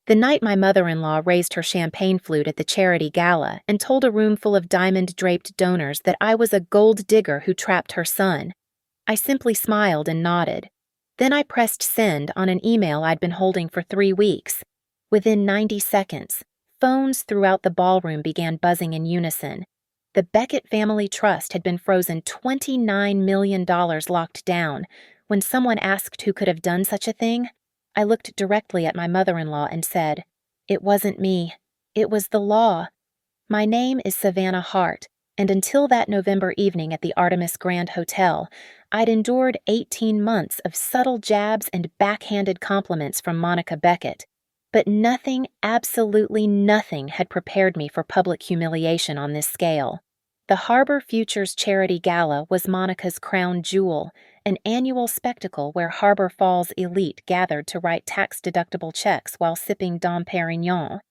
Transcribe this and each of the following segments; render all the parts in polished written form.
The night my mother-in-law raised her champagne flute at the charity gala and told a room full of diamond-draped donors that I was a gold digger who trapped her son. I simply smiled and nodded. Then I pressed send on an email I'd been holding for 3 weeks. Within 90 seconds, phones throughout the ballroom began buzzing in unison. The Beckett Family Trust had been frozen $29 million locked down. When someone asked who could have done such a thing, I looked directly at my mother-in-law and said, "It wasn't me. It was the law. My name is Savannah Hart, and until that November evening at the Artemis Grand Hotel, I'd endured 18 months of subtle jabs and backhanded compliments from Monica Beckett. But nothing, absolutely nothing, had prepared me for public humiliation on this scale. The Harbor Futures Charity Gala was Monica's crown jewel, an annual spectacle where Harbor Falls elite gathered to write tax-deductible checks while sipping Dom Perignon.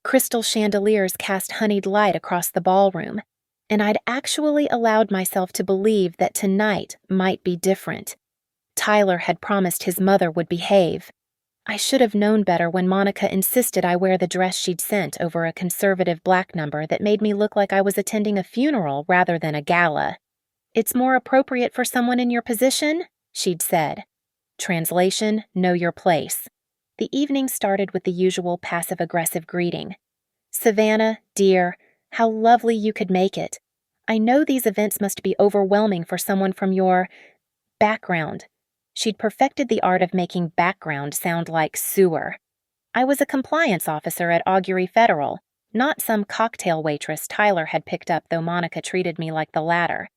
Crystal chandeliers cast honeyed light across the ballroom, and I'd actually allowed myself to believe that tonight might be different. Tyler had promised his mother would behave. I should have known better when Monica insisted I wear the dress she'd sent over a conservative black number that made me look like I was attending a funeral rather than a gala. "It's more appropriate for someone in your position," she'd said. Translation, know your place. The evening started with the usual passive-aggressive greeting. "Savannah, dear, how lovely you could make it. I know these events must be overwhelming for someone from your background." She'd perfected the art of making background sound like sewer. I was a compliance officer at Augury Federal, not some cocktail waitress Tyler had picked up, though Monica treated me like the latter.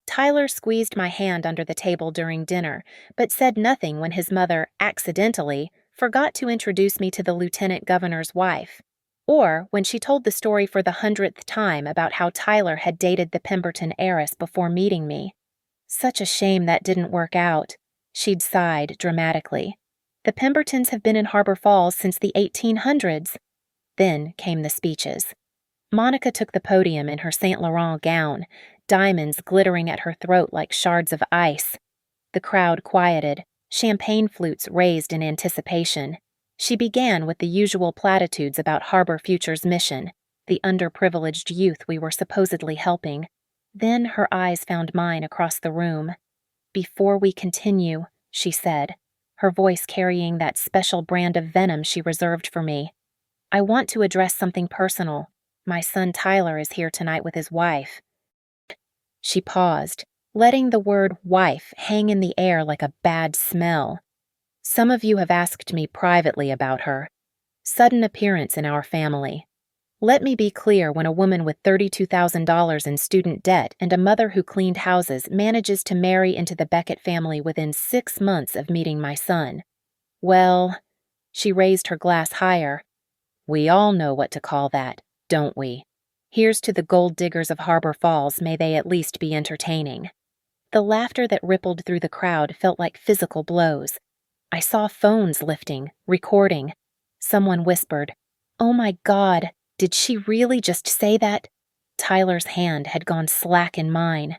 Tyler squeezed my hand under the table during dinner, but said nothing when his mother accidentally forgot to introduce me to the lieutenant governor's wife, or when she told the story for the 100th time about how Tyler had dated the Pemberton heiress before meeting me. "Such a shame that didn't work out," she'd sighed dramatically. "The Pembertons have been in Harbor Falls since the 1800s. Then came the speeches. Monica took the podium in her Saint Laurent gown, diamonds glittering at her throat like shards of ice. The crowd quieted, champagne flutes raised in anticipation. She began with the usual platitudes about Harbor Future's mission, the underprivileged youth we were supposedly helping. Then her eyes found mine across the room. "Before we continue," she said, her voice carrying that special brand of venom she reserved for me, "I want to address something personal. My son Tyler is here tonight with his wife." She paused, letting the word wife hang in the air like a bad smell. "Some of you have asked me privately about her. Sudden appearance in our family. Let me be clear, when a woman with $32,000 in student debt and a mother who cleaned houses manages to marry into the Beckett family within 6 months of meeting my son, well," she raised her glass higher, "we all know what to call that, don't we? Here's to the gold diggers of Harbor Falls, may they at least be entertaining." The laughter that rippled through the crowd felt like physical blows. I saw phones lifting, recording. Someone whispered, "Oh my God, did she really just say that?" Tyler's hand had gone slack in mine.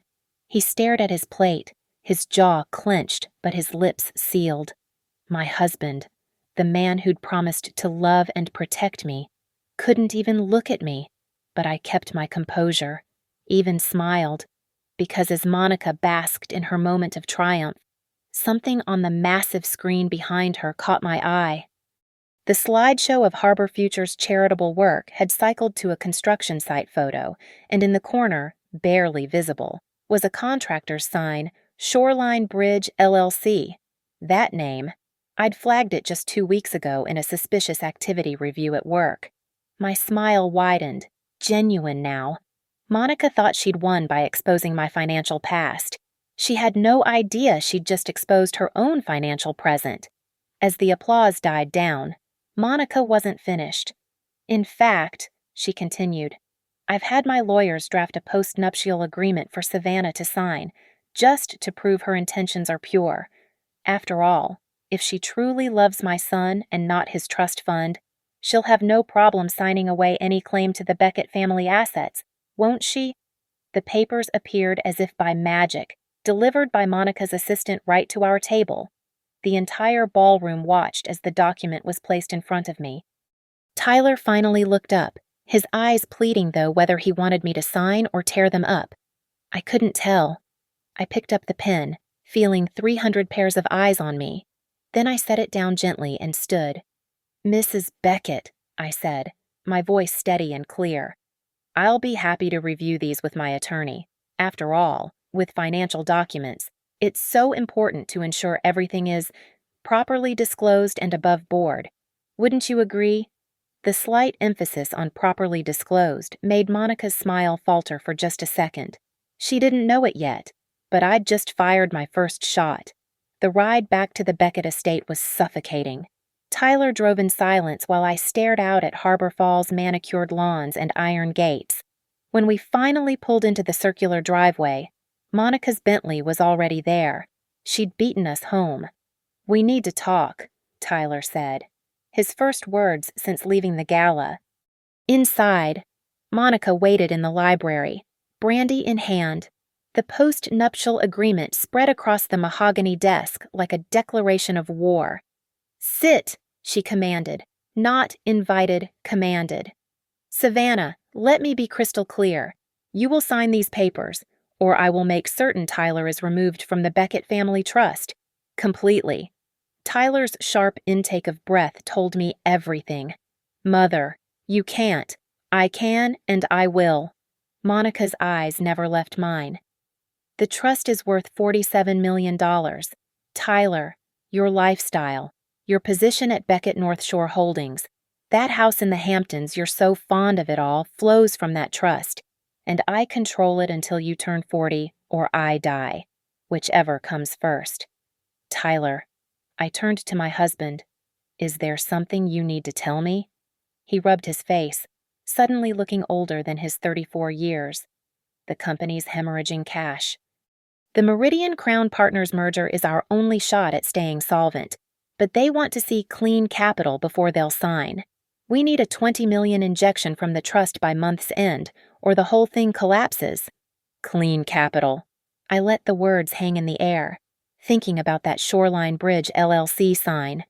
He stared at his plate, his jaw clenched but his lips sealed. My husband, the man who'd promised to love and protect me, couldn't even look at me, but I kept my composure, even smiled, because as Monica basked in her moment of triumph, something on the massive screen behind her caught my eye. The slideshow of Harbor Future's charitable work had cycled to a construction site photo, and in the corner, barely visible, was a contractor's sign, Shoreline Bridge LLC. That name, I'd flagged it just 2 weeks ago in a suspicious activity review at work. My smile widened, genuine now. Monica thought she'd won by exposing my financial past. She had no idea she'd just exposed her own financial present. As the applause died down, Monica wasn't finished. "In fact," she continued, "I've had my lawyers draft a post-nuptial agreement for Savannah to sign, just to prove her intentions are pure. After all, if she truly loves my son and not his trust fund, she'll have no problem signing away any claim to the Beckett family assets, won't she?" The papers appeared as if by magic, delivered by Monica's assistant right to our table. The entire ballroom watched as the document was placed in front of me, Tyler finally looked up, his eyes pleading though whether he wanted me to sign or tear them up. I couldn't tell. I picked up the pen, feeling 300 pairs of eyes on me. Then I set it down gently and stood. "Mrs. Beckett," I said, my voice steady and clear. "I'll be happy to review these with my attorney. After all, with financial documents, it's so important to ensure everything is properly disclosed and above board. Wouldn't you agree?" The slight emphasis on properly disclosed made Monica's smile falter for just a second. She didn't know it yet, but I'd just fired my first shot. The ride back to the Beckett estate was suffocating. Tyler drove in silence while I stared out at Harbor Falls' manicured lawns and iron gates. When we finally pulled into the circular driveway, Monica's Bentley was already there. She'd beaten us home. "We need to talk," Tyler said, his first words since leaving the gala. Inside, Monica waited in the library, brandy in hand. The post-nuptial agreement spread across the mahogany desk like a declaration of war. "Sit," she commanded, not invited, commanded. "Savannah, let me be crystal clear. You will sign these papers, or I will make certain Tyler is removed from the Beckett family trust. Completely." Tyler's sharp intake of breath told me everything. "Mother, you can't. I can and I will." Monica's eyes never left mine. "The trust is worth $47 million. Tyler, your lifestyle, your position at Beckett North Shore Holdings, that house in the Hamptons, you're so fond of it all, flows from that trust, and I control it until you turn 40 or I die, whichever comes first." "Tyler," I turned to my husband. "Is there something you need to tell me?" He rubbed his face, suddenly looking older than his 34 years. "The company's hemorrhaging cash. The Meridian Crown Partners merger is our only shot at staying solvent, but they want to see clean capital before they'll sign. We need a $20 million injection from the trust by month's end, or the whole thing collapses." "Clean capital." I let the words hang in the air, thinking about that Shoreline Bridge LLC sign.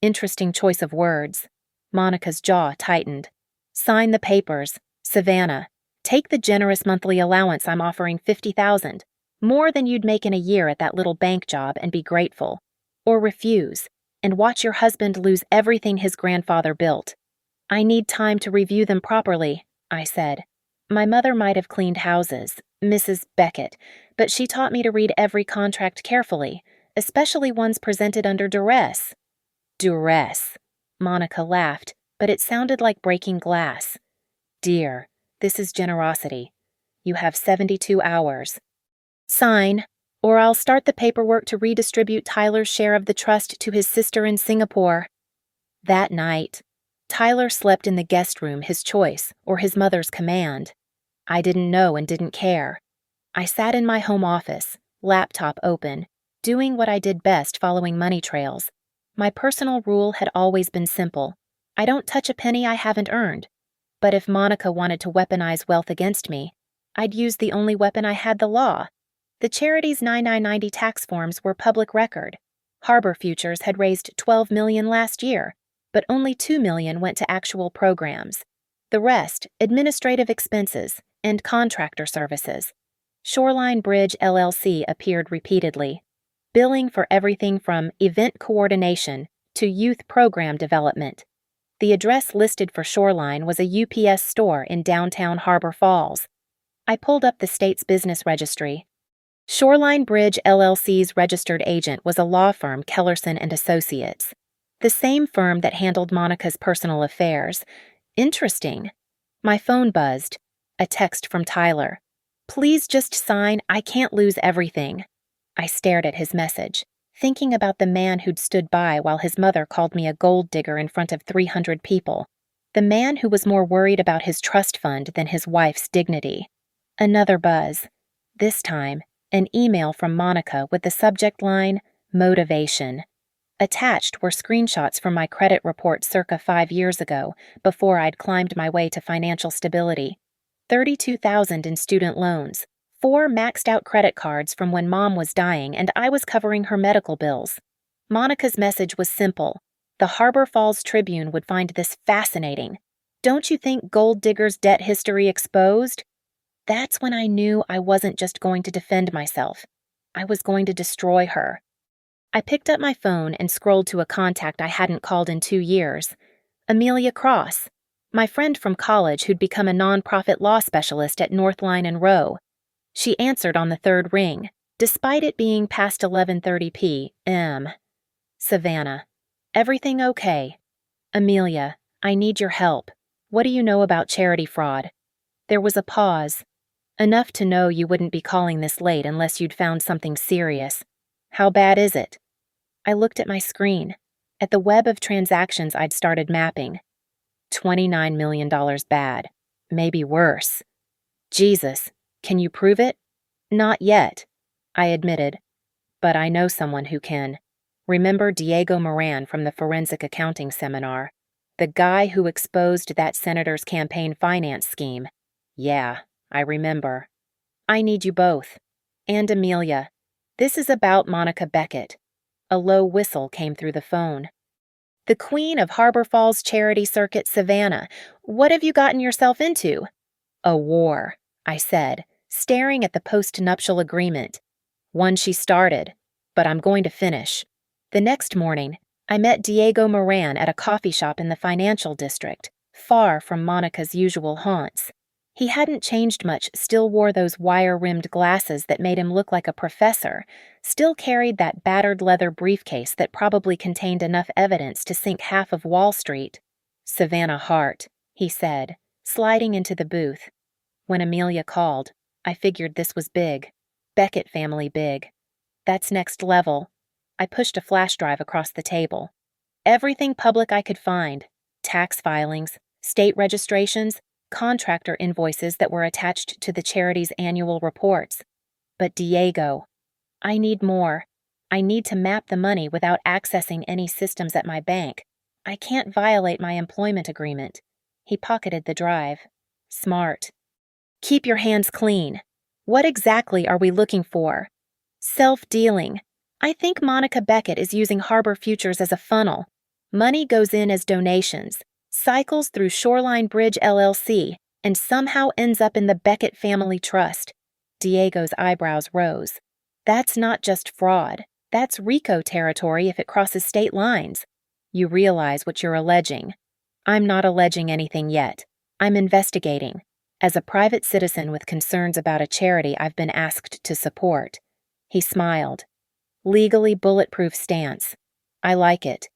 Interesting choice of words. Monica's jaw tightened. "Sign the papers. Savannah, take the generous monthly allowance I'm offering, $50,000, more than you'd make in a year at that little bank job, and be grateful. Or refuse, and watch your husband lose everything his grandfather built." "I need time to review them properly," I said. "My mother might have cleaned houses, Mrs. Beckett, but she taught me to read every contract carefully, especially ones presented under duress." "Duress." Monica laughed, but it sounded like breaking glass. "Dear, this is generosity. You have 72 hours. Sign, or I'll start the paperwork to redistribute Tyler's share of the trust to his sister in Singapore." That night, Tyler slept in the guest room, his choice, or his mother's command. I didn't know and didn't care. I sat in my home office, laptop open, doing what I did best, following money trails. My personal rule had always been simple. I don't touch a penny I haven't earned. But if Monica wanted to weaponize wealth against me, I'd use the only weapon I had: the law. The charity's 9990 tax forms were public record. Harbor Futures had raised $12 million last year, but only $2 million went to actual programs. The rest, administrative expenses and contractor services. Shoreline Bridge LLC appeared repeatedly, billing for everything from event coordination to youth program development. The address listed for Shoreline was a UPS store in downtown Harbor Falls. I pulled up the state's business registry. Shoreline Bridge LLC's registered agent was a law firm, Kellerson and Associates, the same firm that handled Monica's personal affairs. Interesting. My phone buzzed. A text from Tyler. "Please just sign. I can't lose everything." I stared at his message, thinking about the man who'd stood by while his mother called me a gold digger in front of 300 people. The man who was more worried about his trust fund than his wife's dignity. Another buzz. This time, an email from Monica with the subject line, "Motivation." Attached were screenshots from my credit report circa 5 years ago, before I'd climbed my way to financial stability. $32,000 in student loans, 4 maxed-out credit cards from when Mom was dying and I was covering her medical bills. Monica's message was simple: The Harbor Falls Tribune would find this fascinating. Don't you think Gold Digger's debt history exposed? That's when I knew I wasn't just going to defend myself. I was going to destroy her. I picked up my phone and scrolled to a contact I hadn't called in 2 years. Amelia Cross, my friend from college who'd become a nonprofit law specialist at Northline and Row. She answered on the third ring, despite it being past 11:30 p.m. Savannah. Everything okay? Amelia, I need your help. What do you know about charity fraud? There was a pause. Enough to know you wouldn't be calling this late unless you'd found something serious. How bad is it? I looked at my screen, at the web of transactions I'd started mapping. $29 million bad. Maybe worse. Jesus, can you prove it? Not yet, I admitted. But I know someone who can. Remember Diego Moran from the forensic accounting seminar? The guy who exposed that senator's campaign finance scheme. Yeah, I remember. I need you both. And Amelia. This is about Monica Beckett. A low whistle came through the phone. The Queen of Harbor Falls Charity Circuit, Savannah. What have you gotten yourself into? A war, I said, staring at the post-nuptial agreement. One she started, but I'm going to finish. The next morning, I met Diego Moran at a coffee shop in the financial district, far from Monica's usual haunts. He hadn't changed much, still wore those wire-rimmed glasses that made him look like a professor, still carried that battered leather briefcase that probably contained enough evidence to sink half of Wall Street. Savannah Hart, he said, sliding into the booth. When Amelia called, I figured this was big. Beckett family big. That's next level. I pushed a flash drive across the table. Everything public I could find. Tax filings, state registrations, contractor invoices that were attached to the charity's annual reports. But Diego, I need more. I need to map the money without accessing any systems at my bank. I can't violate my employment agreement. He pocketed the drive. Smart. Keep your hands clean. What exactly are we looking for? Self-dealing. I think Monica Beckett is using Harbor Futures as a funnel. Money goes in as donations, cycles through Shoreline Bridge LLC, and somehow ends up in the Beckett Family Trust. Diego's eyebrows rose. That's not just fraud. That's RICO territory if it crosses state lines. You realize what you're alleging. I'm not alleging anything yet. I'm investigating. As a private citizen with concerns about a charity I've been asked to support. He smiled. Legally bulletproof stance. I like it.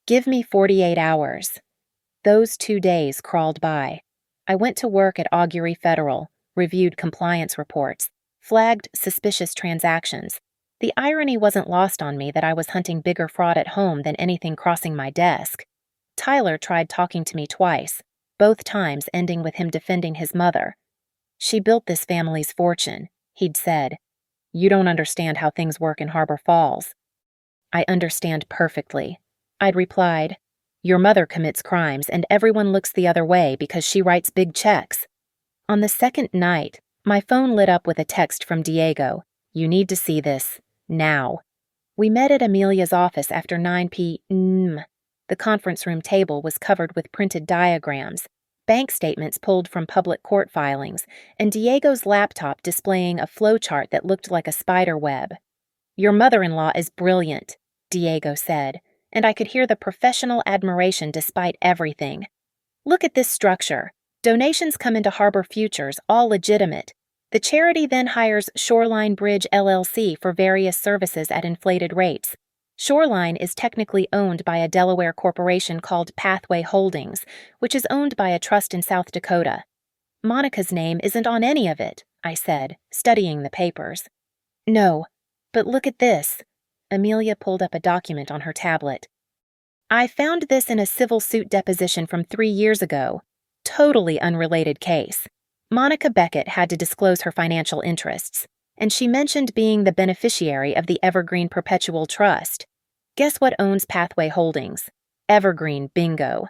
Give me 48 hours. Those 2 days crawled by. I went to work at Augury Federal, reviewed compliance reports, flagged suspicious transactions. The irony wasn't lost on me that I was hunting bigger fraud at home than anything crossing my desk. Tyler tried talking to me twice, both times ending with him defending his mother. She built this family's fortune, he'd said. You don't understand how things work in Harbor Falls. I understand perfectly. I'd replied. Your mother commits crimes and everyone looks the other way because she writes big checks. On the second night, my phone lit up with a text from Diego. You need to see this. Now. We met at Amelia's office after 9 p.m. The conference room table was covered with printed diagrams, bank statements pulled from public court filings, and Diego's laptop displaying a flowchart that looked like a spider web. Your mother-in-law is brilliant, Diego said, and I could hear the professional admiration despite everything. Look at this structure. Donations come into Harbor Futures, all legitimate. The charity then hires Shoreline Bridge LLC for various services at inflated rates. Shoreline is technically owned by a Delaware corporation called Pathway Holdings, which is owned by a trust in South Dakota. Monica's name isn't on any of it, I said, studying the papers. No, but look at this. Amelia pulled up a document on her tablet. I found this in a civil suit deposition from 3 years ago. Totally unrelated case. Monica Beckett had to disclose her financial interests, and she mentioned being the beneficiary of the Evergreen Perpetual Trust. Guess what owns Pathway Holdings? Evergreen, bingo.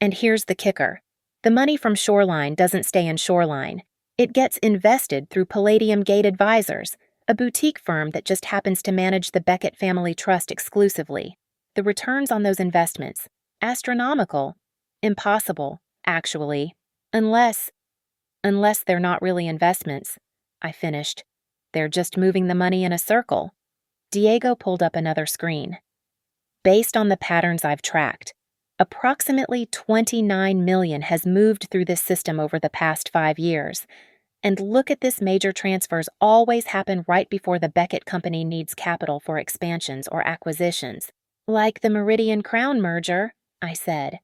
And here's the kicker. The money from Shoreline doesn't stay in Shoreline. It gets invested through Palladium Gate Advisors, a boutique firm that just happens to manage the Beckett Family Trust exclusively. The returns on those investments, Astronomical. Impossible, actually. Unless they're not really investments, I finished. They're just moving the money in a circle. Diego pulled up another screen. Based on the patterns I've tracked, approximately 29 million has moved through this system over the past 5 years. And look at this, major transfers always happen right before the Beckett Company needs capital for expansions or acquisitions. Like the Meridian Crown merger, I said.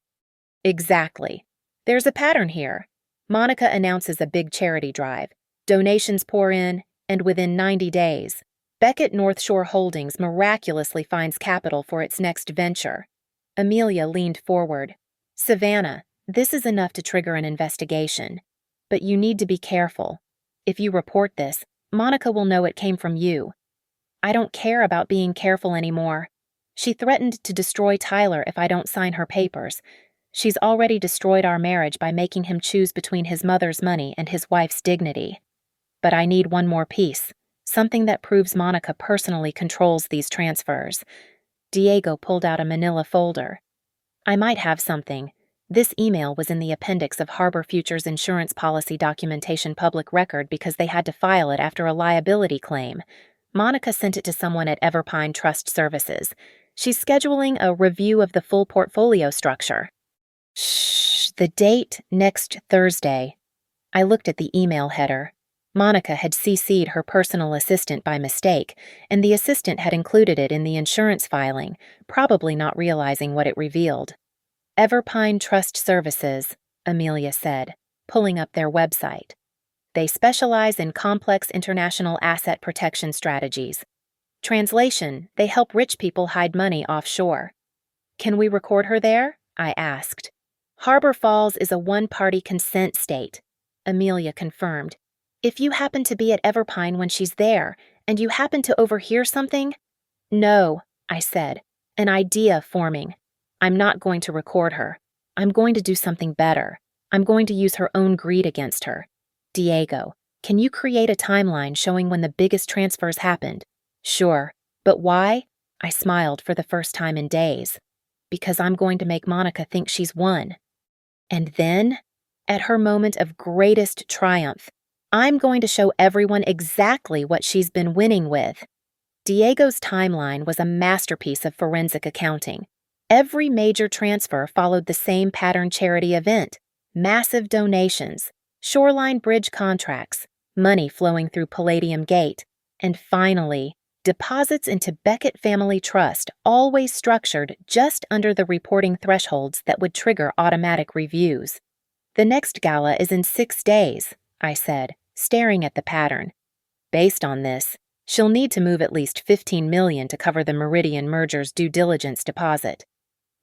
Exactly. There's a pattern here. Monica announces a big charity drive. Donations pour in, and within 90 days, Beckett North Shore Holdings miraculously finds capital for its next venture. Amelia leaned forward. Savannah, this is enough to trigger an investigation. But you need to be careful. If you report this, Monica will know it came from you. I don't care about being careful anymore. She threatened to destroy Tyler if I don't sign her papers. She's already destroyed our marriage by making him choose between his mother's money and his wife's dignity. But I need one more piece, something that proves Monica personally controls these transfers. Diego pulled out a manila folder. I might have something. This email was in the appendix of Harbor Futures insurance policy documentation public record because they had to file it after a liability claim. Monica sent it to someone at Everpine Trust Services. She's scheduling a review of the full portfolio structure. Shh, the date next Thursday. I looked at the email header. Monica had CC'd her personal assistant by mistake, and the assistant had included it in the insurance filing, probably not realizing what it revealed. Everpine Trust Services, Amelia said, pulling up their website. They specialize in complex international asset protection strategies. Translation, they help rich people hide money offshore. Can we record her there? I asked. Harbor Falls is a one-party consent state, Amelia confirmed. If you happen to be at Everpine when she's there, and you happen to overhear something? No, I said, an idea forming. I'm not going to record her. I'm going to do something better. I'm going to use her own greed against her. Diego, can you create a timeline showing when the biggest transfers happened? Sure. But why? I smiled for the first time in days. Because I'm going to make Monica think she's won. And then, at her moment of greatest triumph, I'm going to show everyone exactly what she's been winning with. Diego's timeline was a masterpiece of forensic accounting. Every major transfer followed the same pattern charity event: massive donations, shoreline bridge contracts, money flowing through Palladium Gate, and finally, deposits into Beckett Family Trust, always structured just under the reporting thresholds that would trigger automatic reviews. The next gala is in 6 days, I said, staring at the pattern. Based on this, she'll need to move at least $15 million to cover the Meridian merger's due diligence deposit.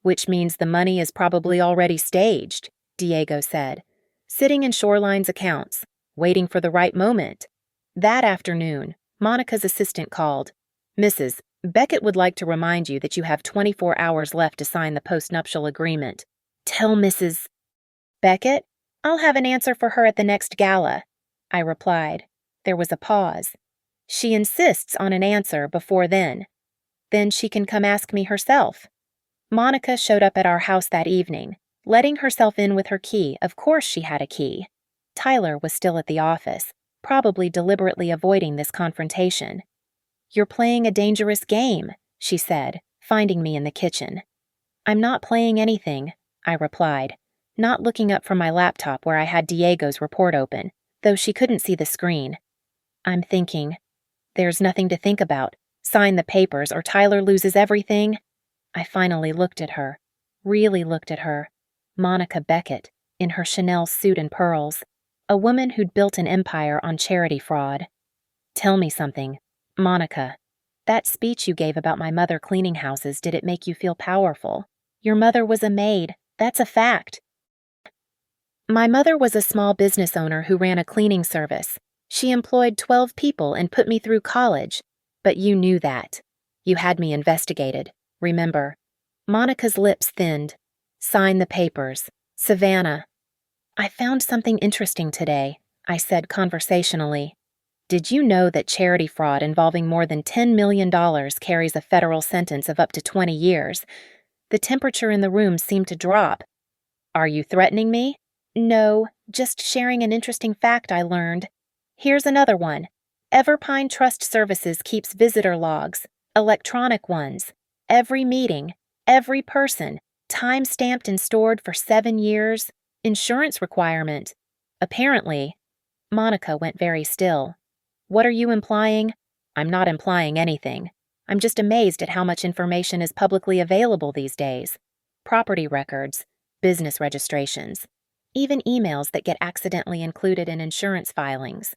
Which means the money is probably already staged, Diego said, sitting in Shoreline's accounts, waiting for the right moment. That afternoon, Monica's assistant called. Mrs. Beckett would like to remind you that you have 24 hours left to sign the postnuptial agreement. Tell Mrs. Beckett? I'll have an answer for her at the next gala, I replied. There was a pause. She insists on an answer before then. Then she can come ask me herself. Monica showed up at our house that evening, letting herself in with her key. Of course she had a key. Tyler was still at the office, probably deliberately avoiding this confrontation. You're playing a dangerous game, she said, finding me in the kitchen. I'm not playing anything, I replied, not looking up from my laptop where I had Diego's report open, though she couldn't see the screen. I'm thinking. There's nothing to think about. Sign the papers or Tyler loses everything. I finally looked at her, really looked at her. Monica Beckett, in her Chanel suit and pearls, a woman who'd built an empire on charity fraud. Tell me something, Monica. That speech you gave about my mother cleaning houses, did it make you feel powerful? Your mother was a maid, that's a fact. My mother was a small business owner who ran a cleaning service. She employed 12 people and put me through college. But you knew that. You had me investigated. Remember. Monica's lips thinned. Sign the papers. Savannah. I found something interesting today, I said conversationally. Did you know that charity fraud involving more than $10 million carries a federal sentence of up to 20 years? The temperature in the room seemed to drop. Are you threatening me? No, just sharing an interesting fact I learned. Here's another one. Everpine Trust Services keeps visitor logs, electronic ones. Every meeting, every person, time-stamped and stored for 7 years. Insurance requirement. Apparently. Monica went very still. What are you implying? I'm not implying anything. I'm just amazed at how much information is publicly available these days. Property records, business registrations, even emails that get accidentally included in insurance filings.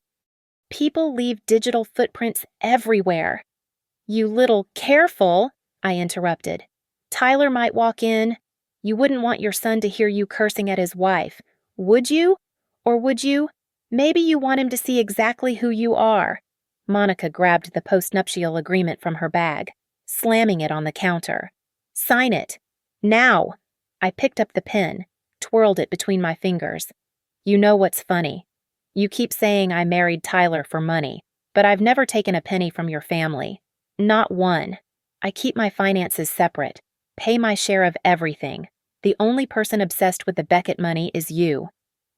People leave digital footprints everywhere. You little careful, I interrupted. Tyler might walk in. You wouldn't want your son to hear you cursing at his wife, would you? Or would you? Maybe you want him to see exactly who you are. Monica grabbed the postnuptial agreement from her bag, slamming it on the counter. Sign it. Now. I picked up the pen, twirled it between my fingers. You know what's funny? You keep saying I married Tyler for money, but I've never taken a penny from your family. Not one. I keep my finances separate, pay my share of everything. The only person obsessed with the Beckett money is you.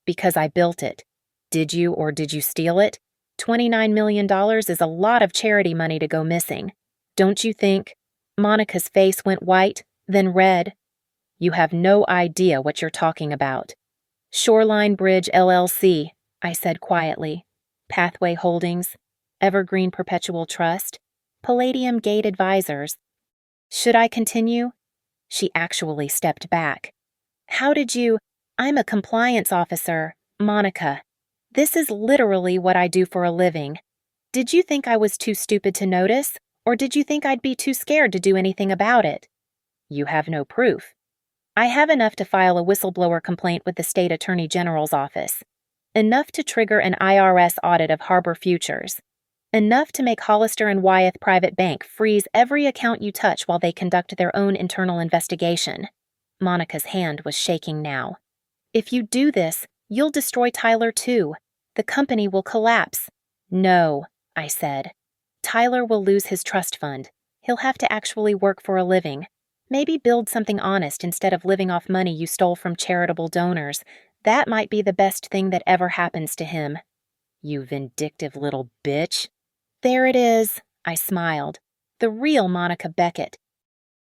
Because I built it. Did you or did you steal it? $29 million is a lot of charity money to go missing. Don't you think? Monica's face went white, then red. You have no idea what you're talking about. Shoreline Bridge LLC, I said quietly. Pathway Holdings, Evergreen Perpetual Trust, Palladium Gate Advisors. Should I continue? She actually stepped back. How did you? I'm a compliance officer, Monica. This is literally what I do for a living. Did you think I was too stupid to notice, or did you think I'd be too scared to do anything about it? You have no proof. I have enough to file a whistleblower complaint with the State Attorney General's office. Enough to trigger an IRS audit of Harbor Futures. Enough to make Hollister and Wyeth Private Bank freeze every account you touch while they conduct their own internal investigation. Monica's hand was shaking now. If you do this, you'll destroy Tyler too. The company will collapse. No, I said. Tyler will lose his trust fund. He'll have to actually work for a living. Maybe build something honest instead of living off money you stole from charitable donors. That might be the best thing that ever happens to him. You vindictive little bitch. There it is, I smiled. The real Monica Beckett.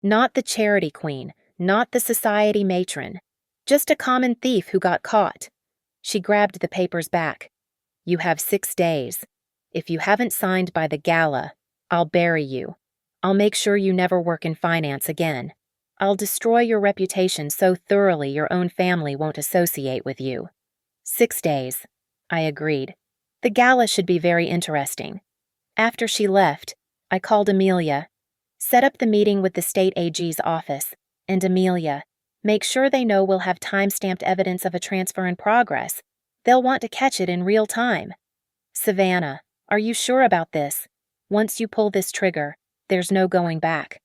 Not the charity queen, not the society matron. Just a common thief who got caught. She grabbed the papers back. You have 6 days. If you haven't signed by the gala, I'll bury you. I'll make sure you never work in finance again. I'll destroy your reputation so thoroughly your own family won't associate with you. 6 days, I agreed. The gala should be very interesting. After she left, I called Amelia. Set up the meeting with the state AG's office. And Amelia, make sure they know we'll have time-stamped evidence of a transfer in progress. They'll want to catch it in real time. Savannah, are you sure about this? Once you pull this trigger, there's no going back.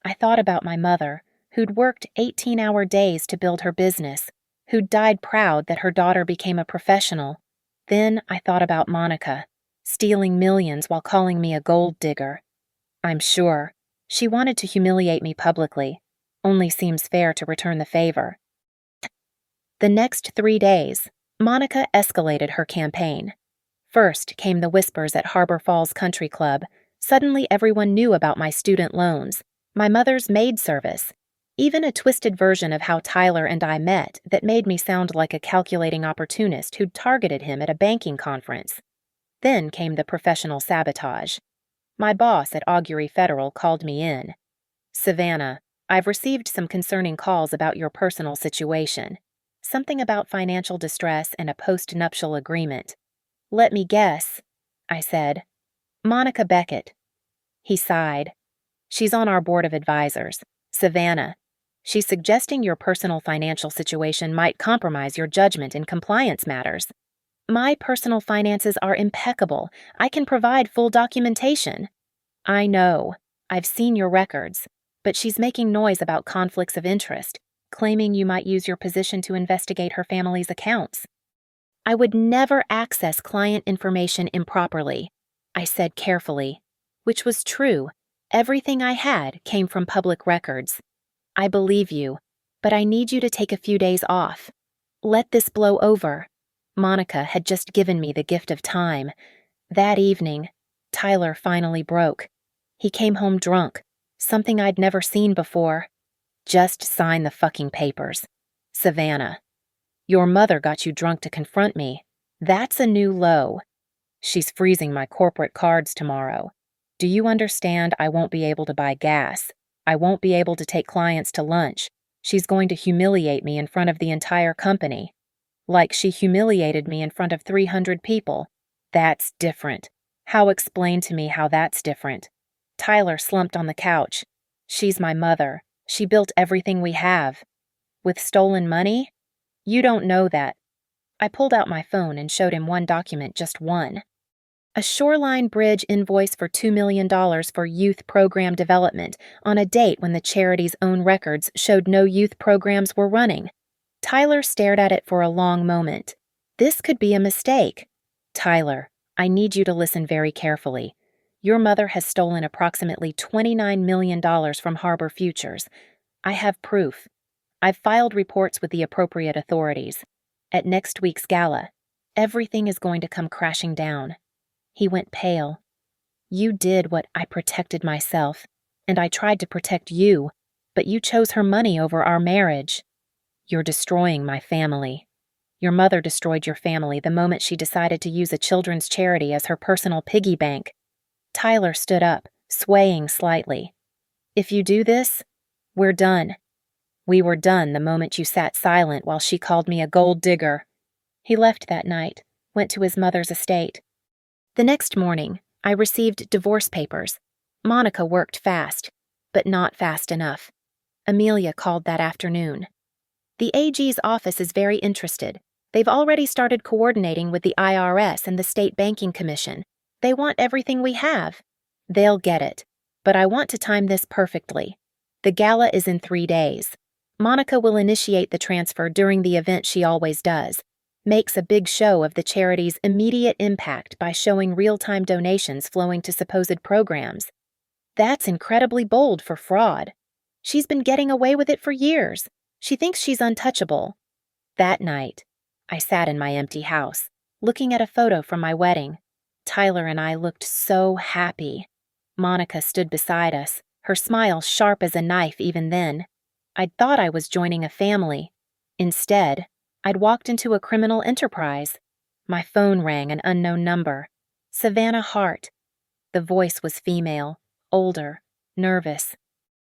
I thought about my mother, who'd worked 18-hour days to build her business, who'd died proud that her daughter became a professional. Then I thought about Monica, stealing millions while calling me a gold digger. I'm sure. She wanted to humiliate me publicly. Only seems fair to return the favor. The next 3 days, Monica escalated her campaign. First came the whispers at Harbor Falls Country Club. Suddenly everyone knew about my student loans, my mother's maid service, even a twisted version of how Tyler and I met that made me sound like a calculating opportunist who'd targeted him at a banking conference. Then came the professional sabotage. My boss at Augury Federal called me in. Savannah, I've received some concerning calls about your personal situation. Something about financial distress and a post-nuptial agreement. Let me guess, I said. Monica Beckett. He sighed. She's on our board of advisors. Savannah. She's suggesting your personal financial situation might compromise your judgment in compliance matters. My personal finances are impeccable. I can provide full documentation. I know. I've seen your records. But she's making noise about conflicts of interest, claiming you might use your position to investigate her family's accounts. I would never access client information improperly, I said carefully, which was true. Everything I had came from public records. I believe you, but I need you to take a few days off. Let this blow over. Monica had just given me the gift of time. That evening, Tyler finally broke. He came home drunk, something I'd never seen before. Just sign the fucking papers. Savannah. Your mother got you drunk to confront me. That's a new low. She's freezing my corporate cards tomorrow. Do you understand I won't be able to buy gas? I won't be able to take clients to lunch. She's going to humiliate me in front of the entire company. Like she humiliated me in front of 300 people. That's different. How explain to me how that's different? Tyler slumped on the couch. She's my mother. She built everything we have. With stolen money? You don't know that. I pulled out my phone and showed him one document, just one. A Shoreline Bridge invoice for $2 million for youth program development on a date when the charity's own records showed no youth programs were running. Tyler stared at it for a long moment. This could be a mistake. Tyler, I need you to listen very carefully. Your mother has stolen approximately $29 million from Harbor Futures. I have proof. I've filed reports with the appropriate authorities. At next week's gala, everything is going to come crashing down. He went pale. You did what I protected myself, and I tried to protect you, but you chose her money over our marriage. You're destroying my family. Your mother destroyed your family the moment she decided to use a children's charity as her personal piggy bank. Tyler stood up, swaying slightly. If you do this, we're done. We were done the moment you sat silent while she called me a gold digger. He left that night, went to his mother's estate. The next morning, I received divorce papers. Monica worked fast, but not fast enough. Amelia called that afternoon. The AG's office is very interested. They've already started coordinating with the IRS and the State Banking Commission. They want everything we have. They'll get it, but I want to time this perfectly. The gala is in 3 days. Monica will initiate the transfer during the event she always does. Makes a big show of the charity's immediate impact by showing real-time donations flowing to supposed programs. That's incredibly bold for fraud. She's been getting away with it for years. She thinks she's untouchable. That night, I sat in my empty house, looking at a photo from my wedding. Tyler and I looked so happy. Monica stood beside us, her smile sharp as a knife even then. I'd thought I was joining a family. Instead, I'd walked into a criminal enterprise. My phone rang an unknown number. Savannah Hart. The voice was female, older, nervous.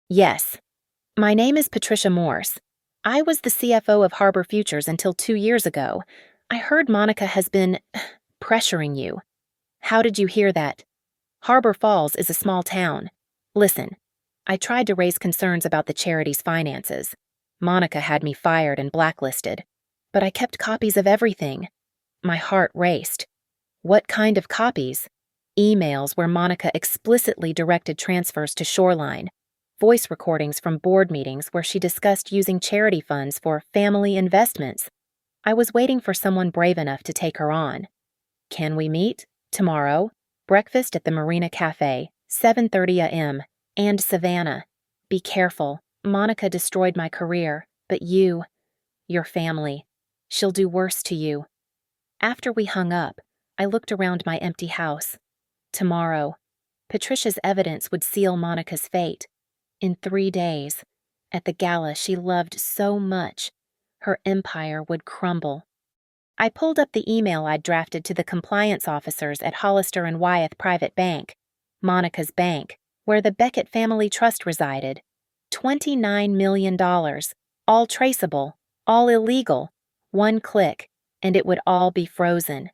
Yes. My name is Patricia Morse. I was the CFO of Harbor Futures until 2 years ago. I heard Monica has been pressuring you. How did you hear that? Harbor Falls is a small town. Listen, I tried to raise concerns about the charity's finances. Monica had me fired and blacklisted. But I kept copies of everything. My heart raced. What kind of copies? Emails where Monica explicitly directed transfers to Shoreline. Voice recordings from board meetings where she discussed using charity funds for family investments. I was waiting for someone brave enough to take her on. Can we meet? Tomorrow. Breakfast at the Marina Cafe, 7:30 a.m. And Savannah. Be careful. Monica destroyed my career, but you, your family. She'll do worse to you. After we hung up, I looked around my empty house. Tomorrow, Patricia's evidence would seal Monica's fate. In 3 days, at the gala she loved so much, her empire would crumble. I pulled up the email I'd drafted to the compliance officers at Hollister and Wyeth Private Bank, Monica's bank, where the Beckett Family Trust resided. $29 million, all traceable, all illegal. 1 click, and it would all be frozen.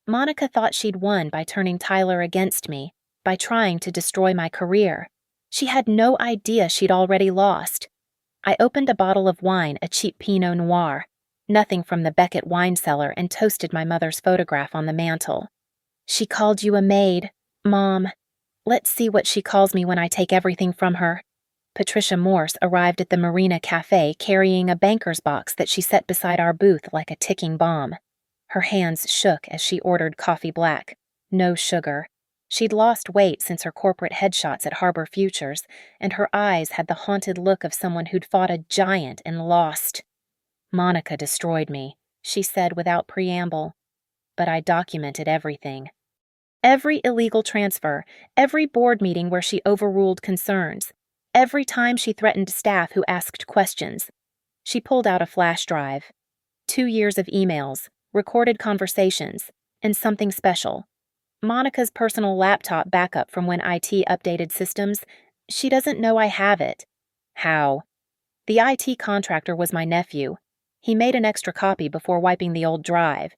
Monica thought she'd won by turning Tyler against me, by trying to destroy my career. She had no idea she'd already lost. I opened a bottle of wine, a cheap Pinot Noir, nothing from the Beckett wine cellar, and toasted my mother's photograph on the mantel. She called you a maid, Mom. Let's see what she calls me when I take everything from her. Patricia Morse arrived at the Marina Cafe carrying a banker's box that she set beside our booth like a ticking bomb. Her hands shook as she ordered coffee black. No sugar. She'd lost weight since her corporate headshots at Harbor Futures, and her eyes had the haunted look of someone who'd fought a giant and lost. "Monica destroyed me," she said without preamble. "But I documented everything. Every illegal transfer, every board meeting where she overruled concerns, every time she threatened staff who asked questions." She pulled out a flash drive. 2 years of emails, recorded conversations, and something special. Monica's personal laptop backup from when IT updated systems. She doesn't know I have it. How? The IT contractor was my nephew. He made an extra copy before wiping the old drive.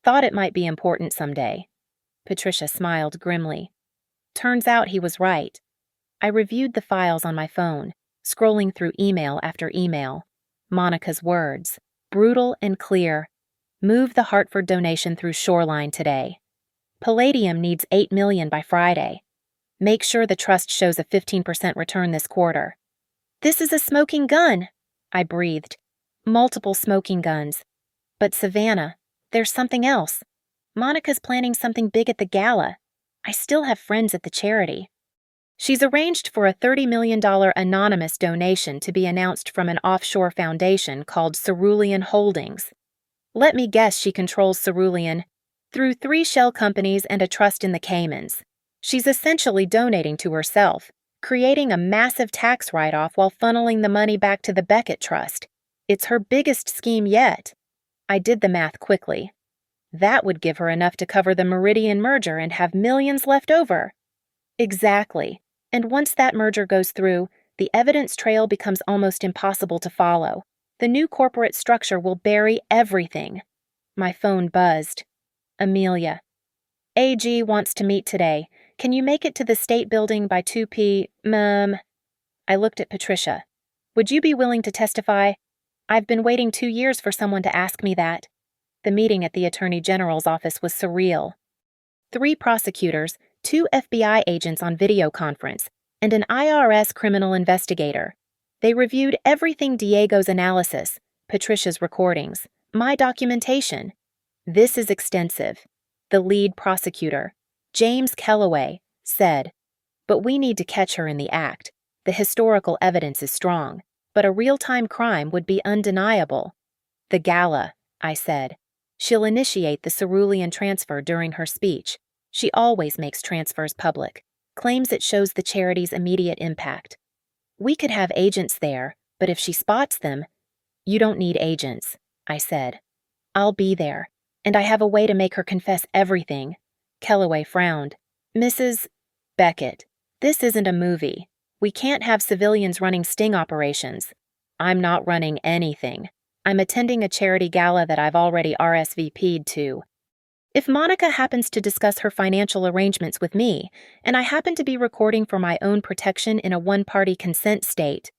Thought it might be important someday. Patricia smiled grimly. Turns out he was right. I reviewed the files on my phone, scrolling through email after email. Monica's words, brutal and clear. "Move the Hartford donation through Shoreline today. Palladium needs $8 million by Friday. Make sure the trust shows a 15% return this quarter." "This is a smoking gun," I breathed. "Multiple smoking guns. But Savannah, there's something else. Monica's planning something big at the gala. I still have friends at the charity. She's arranged for a $30 million anonymous donation to be announced from an offshore foundation called Cerulean Holdings. Let me guess she controls Cerulean through 3 shell companies and a trust in the Caymans. She's essentially donating to herself, creating a massive tax write-off while funneling the money back to the Beckett Trust. It's her biggest scheme yet." I did the math quickly. That would give her enough to cover the Meridian merger and have millions left over. Exactly. And once that merger goes through, the evidence trail becomes almost impossible to follow. The new corporate structure will bury everything. My phone buzzed. Amelia. "AG wants to meet today. Can you make it to the State Building by 2 p.m.?" I looked at Patricia. "Would you be willing to testify? I've been waiting 2 years for someone to ask me that." The meeting at the Attorney General's office was surreal. 3 prosecutors, 2 FBI agents on video conference, and an IRS criminal investigator. They reviewed everything: Diego's analysis, Patricia's recordings, my documentation. "This is extensive." The lead prosecutor, James Kellaway, said, "But we need to catch her in the act. The historical evidence is strong, but a real-time crime would be undeniable." "The gala," I said. "She'll initiate the Cerulean transfer during her speech. She always makes transfers public, claims it shows the charity's immediate impact. We could have agents there, but if she spots them—" "You don't need agents," I said. "I'll be there, and I have a way to make her confess everything." Kellaway frowned. "Mrs. Beckett, this isn't a movie. We can't have civilians running sting operations." "I'm not running anything. I'm attending a charity gala that I've already RSVP'd to. If Monica happens to discuss her financial arrangements with me, and I happen to be recording for my own protection in a one-party consent state."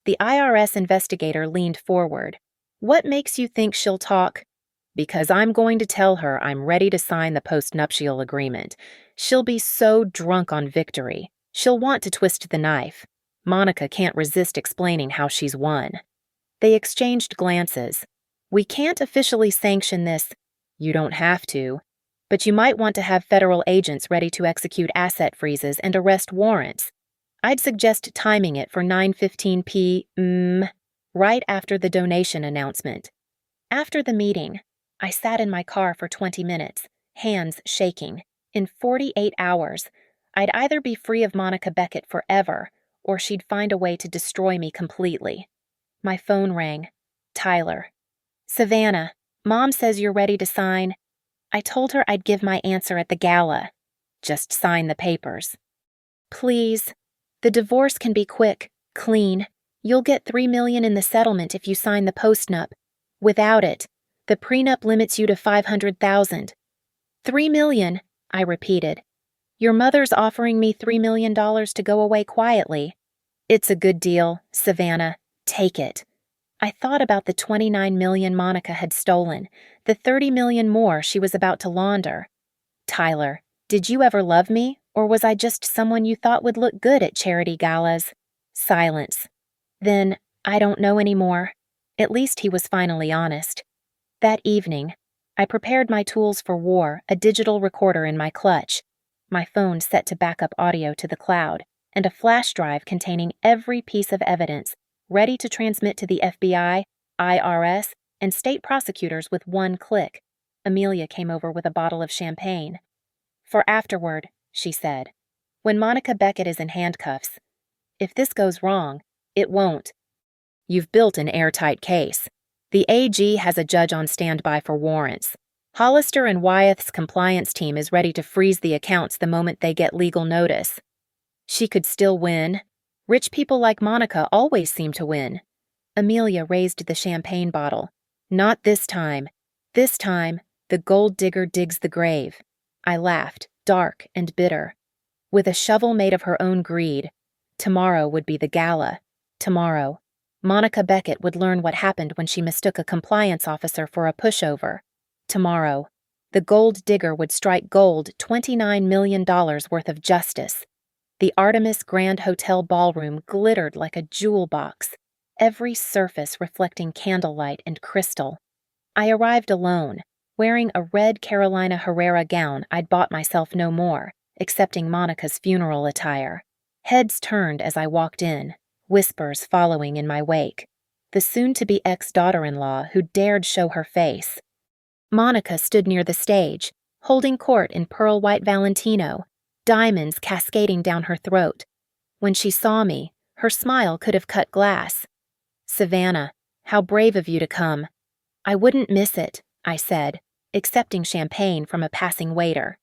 The IRS investigator leaned forward. "What makes you think she'll talk?" "Because I'm going to tell her I'm ready to sign the postnuptial agreement. She'll be so drunk on victory. She'll want to twist the knife. Monica can't resist explaining how she's won." They exchanged glances. "We can't officially sanction this." "You don't have to. But you might want to have federal agents ready to execute asset freezes and arrest warrants. I'd suggest timing it for 9:15 p.m., right after the donation announcement." After the meeting, I sat in my car for 20 minutes, hands shaking. In 48 hours, I'd either be free of Monica Beckett forever, or she'd find a way to destroy me completely. My phone rang. Tyler. "Savannah, Mom says you're ready to sign." I told her I'd give my answer at the gala. "Just sign the papers." "Please. The divorce can be quick, clean. You'll get $3 million in the settlement if you sign the postnup. Without it, the prenup limits you to $500,000. $3 million, I repeated. Your mother's offering me $3 million to go away quietly. It's a good deal, Savannah. Take it. I thought about the $29 million Monica had stolen, the $30 million more she was about to launder. Tyler, did you ever love me, or was I just someone you thought would look good at charity galas? Silence. Then, I don't know anymore. At least he was finally honest. That evening, I prepared my tools for war, a digital recorder in my clutch. my phone set to backup audio to the cloud, and a flash drive containing every piece of evidence, ready to transmit to the FBI, IRS, and state prosecutors with one click. Amelia came over with a bottle of champagne. "For afterward," she said, "when Monica Beckett is in handcuffs. If this goes wrong, it won't. You've built an airtight case. The AG has a judge on standby for warrants. Hollister and Wyeth's compliance team is ready to freeze the accounts the moment they get legal notice. She could still win. Rich people like Monica always seem to win." Amelia raised the champagne bottle. "Not this time. This time, the gold digger digs the grave." I laughed, dark and bitter. With a shovel made of her own greed. Tomorrow would be the gala. Tomorrow, Monica Beckett would learn what happened when she mistook a compliance officer for a pushover. Tomorrow, the gold digger would strike gold $29 million worth of justice. The Artemis Grand Hotel ballroom glittered like a jewel box, every surface reflecting candlelight and crystal. I arrived alone, wearing a red Carolina Herrera gown I'd bought myself no more, excepting Monica's funeral attire. Heads turned as I walked in, whispers following in my wake. The soon-to-be ex-daughter-in-law who dared show her face. Monica stood near the stage, holding court in pearl-white Valentino, diamonds cascading down her throat. When she saw me, her smile could have cut glass. "Savannah, how brave of you to come." "I wouldn't miss it," I said, accepting champagne from a passing waiter.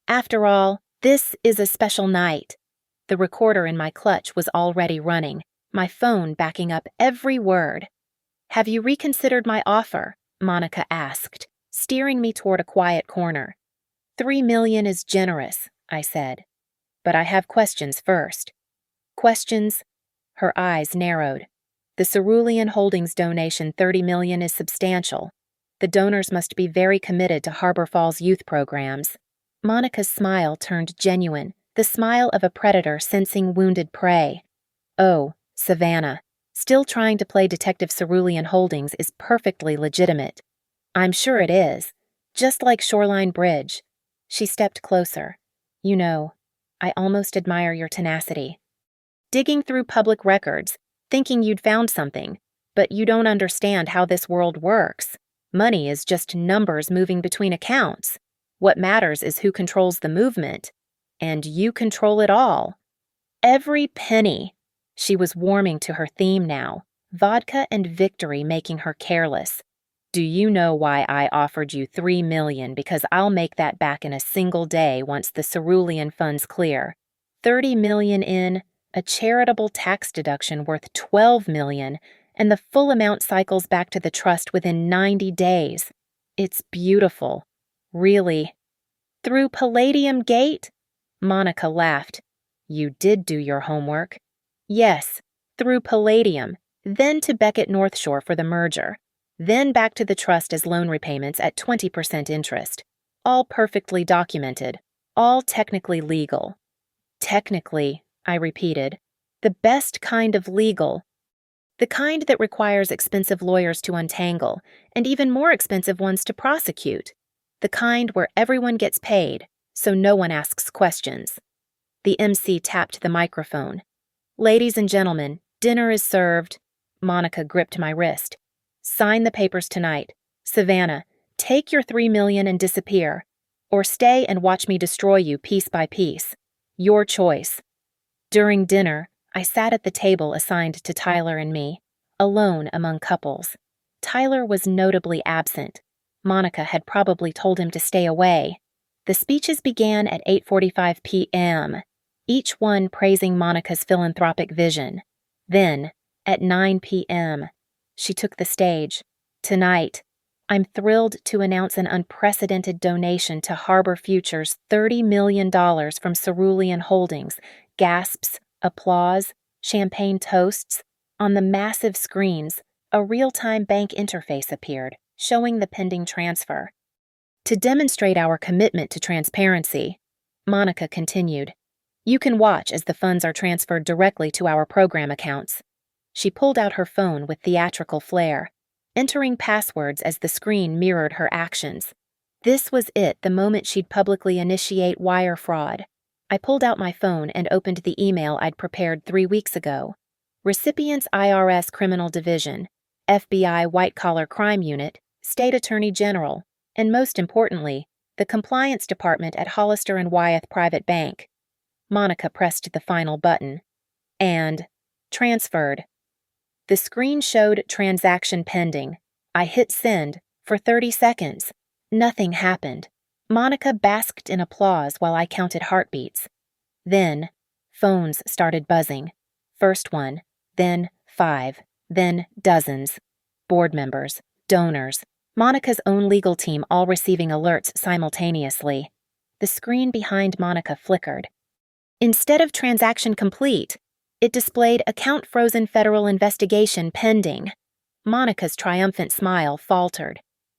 "After all, this is a special night." The recorder in my clutch was already running, my phone backing up every word. "Have you reconsidered my offer?" Monica asked, steering me toward a quiet corner. "$3 million is generous," I said. "But I have questions first." "Questions?" Her eyes narrowed. "The Cerulean Holdings donation $30 million is substantial. The donors must be very committed to Harbor Falls youth programs." Monica's smile turned genuine, the smile of a predator sensing wounded prey. "Oh, Savannah, still trying to play Detective Cerulean Holdings is perfectly legitimate." "I'm sure it is. Just like Shoreline Bridge." She stepped closer. "You know, I almost admire your tenacity. Digging through public records, thinking you'd found something, but you don't understand how this world works. Money is just numbers moving between accounts. What matters is who controls the movement. And you control it all. Every penny." She was warming to her theme now, vodka and victory making her careless. "Do you know why I offered you $3 million? Because I'll make that back in a single day once the Cerulean funds clear. $30 million in, a charitable tax deduction worth $12 million, and the full amount cycles back to the trust within 90 days. It's beautiful. Really." "Through Palladium Gate?" Monica laughed. "You did do your homework." "Yes, through Palladium, then to Beckett North Shore for the merger, then back to the trust as loan repayments at 20% interest. All perfectly documented, all technically legal." "Technically," I repeated. "The best kind of legal. The kind that requires expensive lawyers to untangle, and even more expensive ones to prosecute. The kind where everyone gets paid, so no one asks questions." The MC tapped the microphone. "Ladies and gentlemen, dinner is served." Monica gripped my wrist. "Sign the papers tonight. Savannah, take your $3 million and disappear. Or stay and watch me destroy you piece by piece. Your choice." During dinner, I sat at the table assigned to Tyler and me, alone among couples. Tyler was notably absent. Monica had probably told him to stay away. The speeches began at 8:45 p.m., each one praising Monica's philanthropic vision. Then, at 9 p.m., she took the stage. "Tonight, I'm thrilled to announce an unprecedented donation to Harbor Future's $30 million from Cerulean Holdings." Gasps, applause, champagne toasts. On the massive screens, a real-time bank interface appeared, showing the pending transfer. "To demonstrate our commitment to transparency," Monica continued, "you can watch as the funds are transferred directly to our program accounts." She pulled out her phone with theatrical flair, entering passwords as the screen mirrored her actions. This was it, the moment she'd publicly initiate wire fraud. I pulled out my phone and opened the email I'd prepared 3 weeks ago. Recipients IRS Criminal Division, FBI White Collar Crime Unit, State Attorney General, and most importantly, the Compliance Department at Hollister & Wyeth Private Bank. Monica pressed the final button. And transferred. The screen showed transaction pending. I hit send for 30 seconds. Nothing happened. Monica basked in applause while I counted heartbeats. Then, phones started buzzing. First one, then 5, then dozens. Board members, donors, Monica's own legal team all receiving alerts simultaneously. The screen behind Monica flickered. Instead of transaction complete, it displayed account frozen, federal investigation pending. Monica's triumphant smile faltered.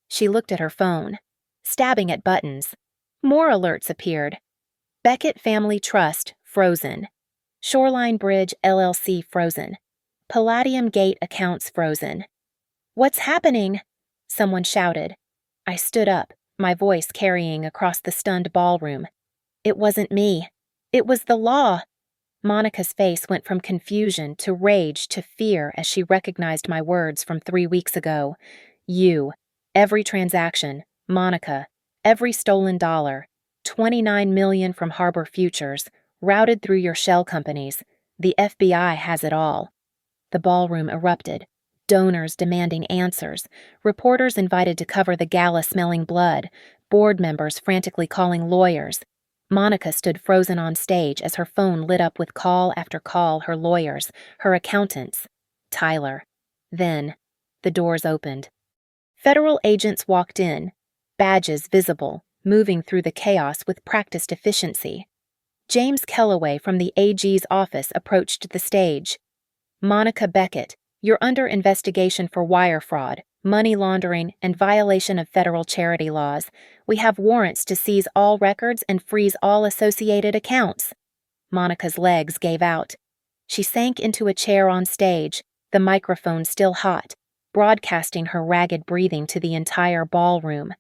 She looked at her phone, stabbing at buttons. More alerts appeared. Beckett Family Trust frozen. Shoreline Bridge LLC frozen. Palladium Gate accounts frozen. "What's happening?" someone shouted. I stood up, my voice carrying across the stunned ballroom. It wasn't me. It was the law. Monica's face went from confusion to rage to fear as she recognized my words from 3 weeks ago. You, every transaction, Monica, every stolen dollar, $29 million from Harbor Futures, routed through your shell companies. The FBI has it all. The ballroom erupted. Donors demanding answers, reporters invited to cover the gala smelling blood, board members frantically calling lawyers. Monica stood frozen on stage as her phone lit up with call after call, her lawyers, her accountants. Tyler. Then, the doors opened. Federal agents walked in, badges visible, moving through the chaos with practiced efficiency. James Kellaway from the AG's office approached the stage. "Monica Beckett, you're under investigation for wire fraud, money laundering, and violation of federal charity laws. We have warrants to seize all records and freeze all associated accounts." Monica's legs gave out. She sank into a chair on stage, the microphone still hot, broadcasting her ragged breathing to the entire ballroom.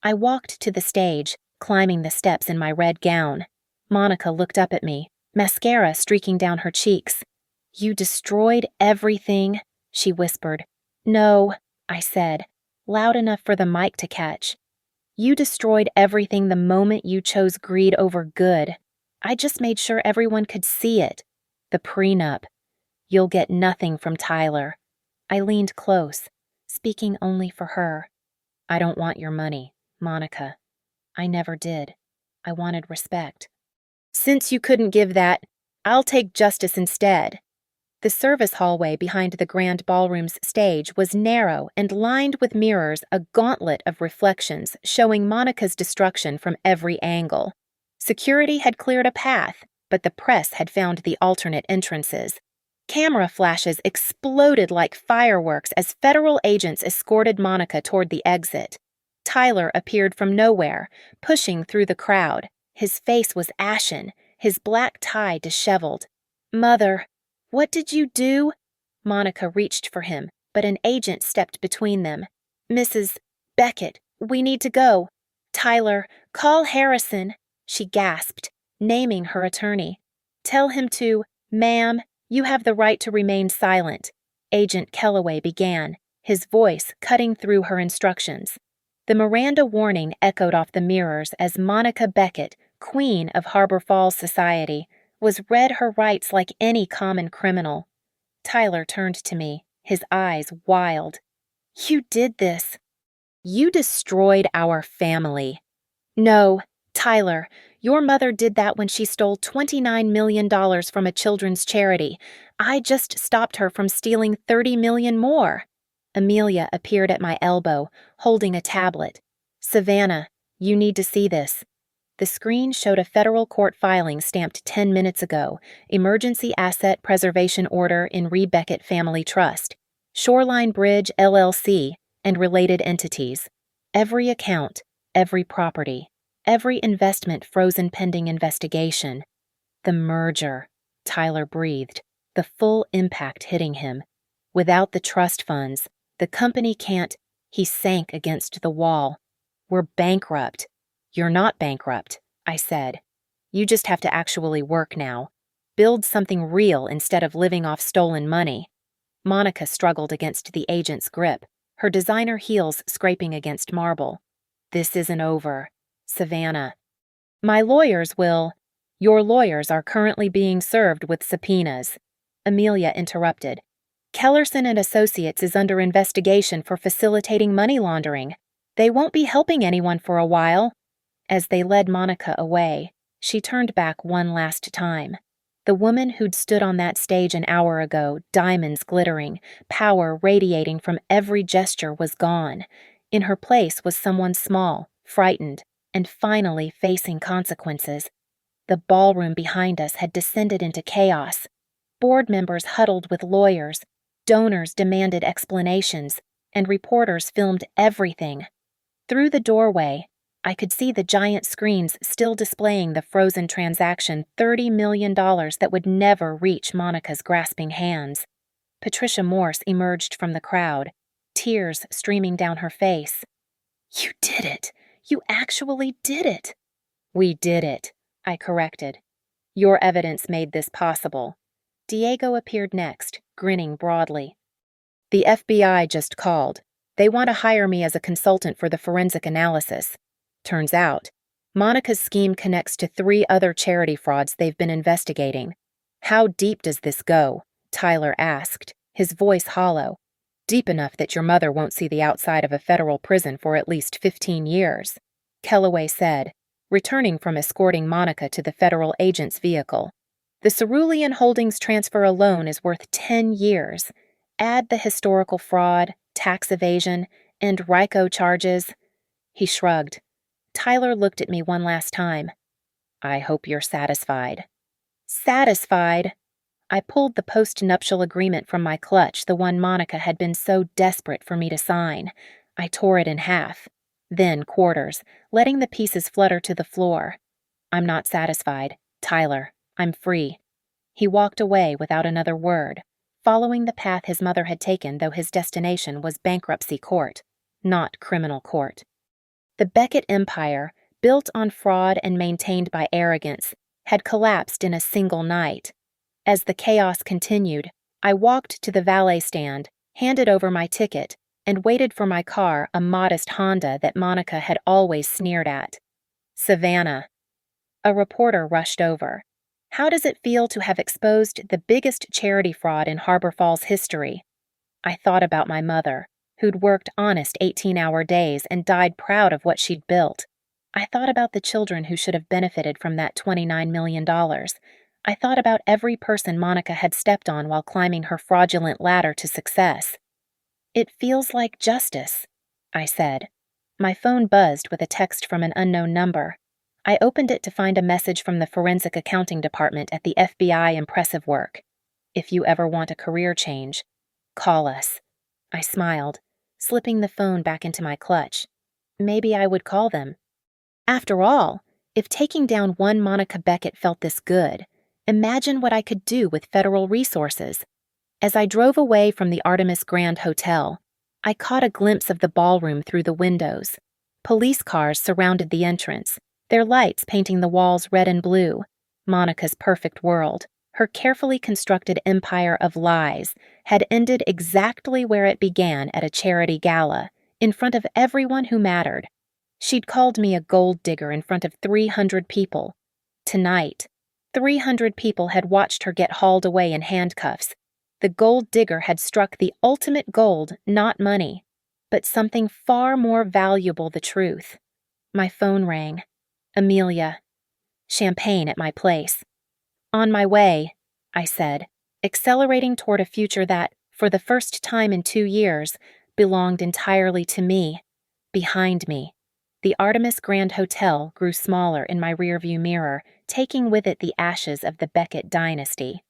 I walked to the stage, climbing the steps in my red gown. Monica looked up at me, mascara streaking down her cheeks. "You destroyed everything," she whispered. "No," I said, loud enough for the mic to catch. "You destroyed everything the moment you chose greed over good. I just made sure everyone could see it. The prenup. You'll get nothing from Tyler." I leaned close, speaking only for her. "I don't want your money, Monica. I never did. I wanted respect." "Since you couldn't give that, I'll take justice instead." The service hallway behind the grand ballroom's stage was narrow and lined with mirrors, a gauntlet of reflections showing Monica's destruction from every angle. Security had cleared a path, but the press had found the alternate entrances. Camera flashes exploded like fireworks as federal agents escorted Monica toward the exit. Tyler appeared from nowhere, pushing through the crowd. His face was ashen, his black tie disheveled. "Mother, what did you do?" Monica reached for him, but an agent stepped between them. "Mrs. Beckett, we need to go." "Tyler, call Harrison," she gasped, naming her attorney. "Tell him to, ma'am, you have the right to remain silent," Agent Kellaway began, his voice cutting through her instructions. The Miranda warning echoed off the mirrors as Monica Beckett, queen of Harbor Falls society, was read her rights like any common criminal. Tyler turned to me, his eyes wild. "You did this. You destroyed our family." "No, Tyler, your mother did that when she stole $29 million from a children's charity. I just stopped her from stealing $30 million more." Amelia appeared at my elbow, holding a tablet. "Savannah, you need to see this." The screen showed a federal court filing stamped 10 minutes ago, Emergency Asset Preservation Order in Beckett Family Trust, Shoreline Bridge LLC, and related entities. Every account, every property, every investment frozen pending investigation. The merger, Tyler breathed, the full impact hitting him. Without the trust funds, the company can't. He sank against the wall. We're bankrupt. You're not bankrupt, I said. You just have to actually work now. Build something real instead of living off stolen money. Monica struggled against the agent's grip, her designer heels scraping against marble. This isn't over. Savannah. My lawyers will. Your lawyers are currently being served with subpoenas. Amelia interrupted. Kellerson and Associates is under investigation for facilitating money laundering. They won't be helping anyone for a while. As they led Monica away, she turned back one last time. The woman who'd stood on that stage an hour ago, diamonds glittering, power radiating from every gesture, was gone. In her place was someone small, frightened, and finally facing consequences. The ballroom behind us had descended into chaos. Board members huddled with lawyers, donors demanded explanations, and reporters filmed everything. Through the doorway, I could see the giant screens still displaying the frozen transaction, $30 million that would never reach Monica's grasping hands. Patricia Morse emerged from the crowd, tears streaming down her face. You did it! You actually did it! We did it, I corrected. Your evidence made this possible. Diego appeared next, grinning broadly. The FBI just called. They want to hire me as a consultant for the forensic analysis. Turns out, Monica's scheme connects to 3 other charity frauds they've been investigating. How deep does this go? Tyler asked, his voice hollow. Deep enough that your mother won't see the outside of a federal prison for at least 15 years, Kellaway said, returning from escorting Monica to the federal agent's vehicle. The Cerulean Holdings transfer alone is worth 10 years. Add the historical fraud, tax evasion, and RICO charges. He shrugged. Tyler looked at me one last time. I hope you're satisfied. Satisfied? I pulled the post-nuptial agreement from my clutch, the one Monica had been so desperate for me to sign. I tore it in half, then quarters, letting the pieces flutter to the floor. I'm not satisfied. Tyler, I'm free. He walked away without another word, following the path his mother had taken, though his destination was bankruptcy court, not criminal court. The Beckett empire, built on fraud and maintained by arrogance, had collapsed in a single night. As the chaos continued, I walked to the valet stand, handed over my ticket, and waited for my car, a modest Honda that Monica had always sneered at. Savannah. A reporter rushed over. How does it feel to have exposed the biggest charity fraud in Harbor Falls history? I thought about my mother, who'd worked honest 18-hour days and died proud of what she'd built. I thought about the children who should have benefited from that $29 million. I thought about every person Monica had stepped on while climbing her fraudulent ladder to success. It feels like justice, I said. My phone buzzed with a text from an unknown number. I opened it to find a message from the forensic accounting department at the FBI. Impressive work. If you ever want a career change, call us. I smiled, slipping the phone back into my clutch. Maybe I would call them. After all, if taking down one Monica Beckett felt this good, imagine what I could do with federal resources. As I drove away from the Artemis Grand Hotel, I caught a glimpse of the ballroom through the windows. Police cars surrounded the entrance, their lights painting the walls red and blue. Monica's perfect world, her carefully constructed empire of lies, had ended exactly where it began, at a charity gala, in front of everyone who mattered. She'd called me a gold digger in front of 300 people. Tonight, 300 people had watched her get hauled away in handcuffs. The gold digger had struck the ultimate gold, not money, but something far more valuable, the truth. My phone rang. Amelia. Champagne at my place. On my way, I said, accelerating toward a future that, for the first time in 2 years, belonged entirely to me. Behind me, the Artemis Grand Hotel grew smaller in my rearview mirror, taking with it the ashes of the Beckett dynasty.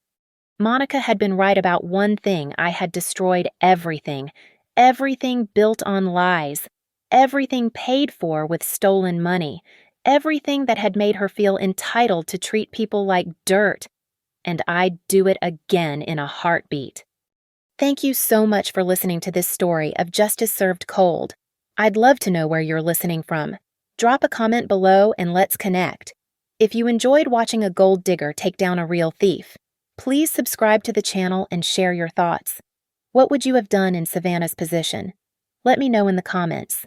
Monica had been right about one thing. I had destroyed everything. Everything built on lies. Everything paid for with stolen money. Everything that had made her feel entitled to treat people like dirt. And I'd do it again in a heartbeat. Thank you so much for listening to this story of Justice Served Cold. I'd love to know where you're listening from. Drop a comment below and let's connect. If you enjoyed watching a gold digger take down a real thief, please subscribe to the channel and share your thoughts. What would you have done in Savannah's position? Let me know in the comments.